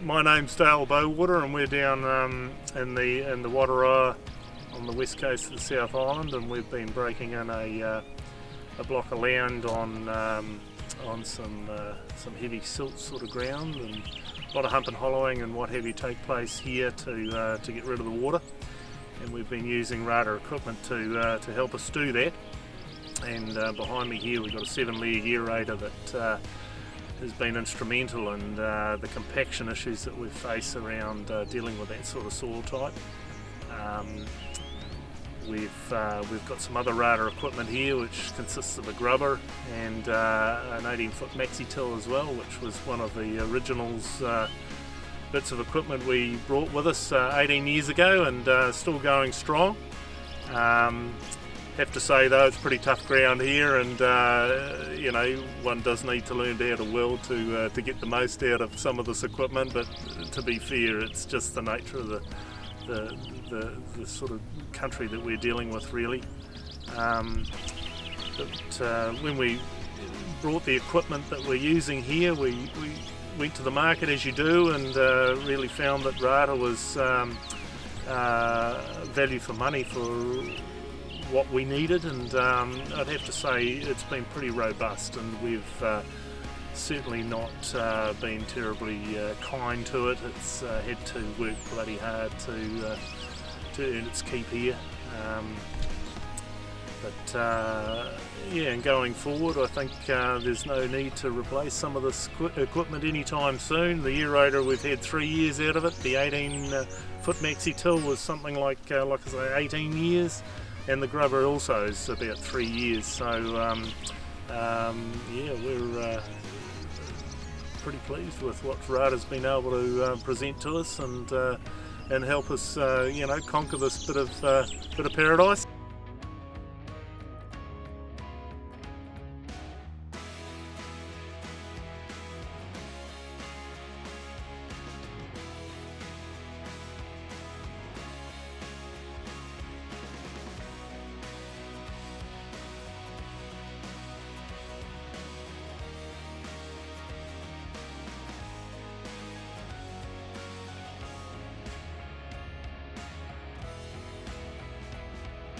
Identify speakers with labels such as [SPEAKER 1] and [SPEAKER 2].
[SPEAKER 1] My name's Dale Bowater, and we're down in the Bowater on the west coast of the South Island, and we've been breaking in a block of land on some heavy silt sort of ground, and a lot of hump and hollowing and what have you take place here to get rid of the water. And we've been using Aerator equipment to help us do that. And behind me here we've got a 7-layer aerator that has been instrumental in the compaction issues that we face around dealing with that sort of soil type. We've got some other Aerator equipment here, which consists of a grubber and an 18-foot maxi till as well, which was one of the originals bits of equipment we brought with us 18 years ago, and still going strong. Have to say though, it's pretty tough ground here, and you know, one does need to learn how to weld to get the most out of some of this equipment. But to be fair, it's just the nature of the sort of country that we're dealing with, really. When we brought the equipment that we're using here, we went to the market as you do, and really found that Aerator was value for money for what we needed, and I'd have to say it's been pretty robust, and we've certainly not been terribly kind to it. It's had to work bloody hard to earn its keep here. Yeah, and going forward, I think there's no need to replace some of this equipment anytime soon. The aerator, we've had 3 years out of it. The 18-foot maxi till was something like I say, 18 years. And the grubber also is about 3 years, so yeah, we're pretty pleased with what Aerator's been able to present to us and help us, you know, conquer this bit of paradise.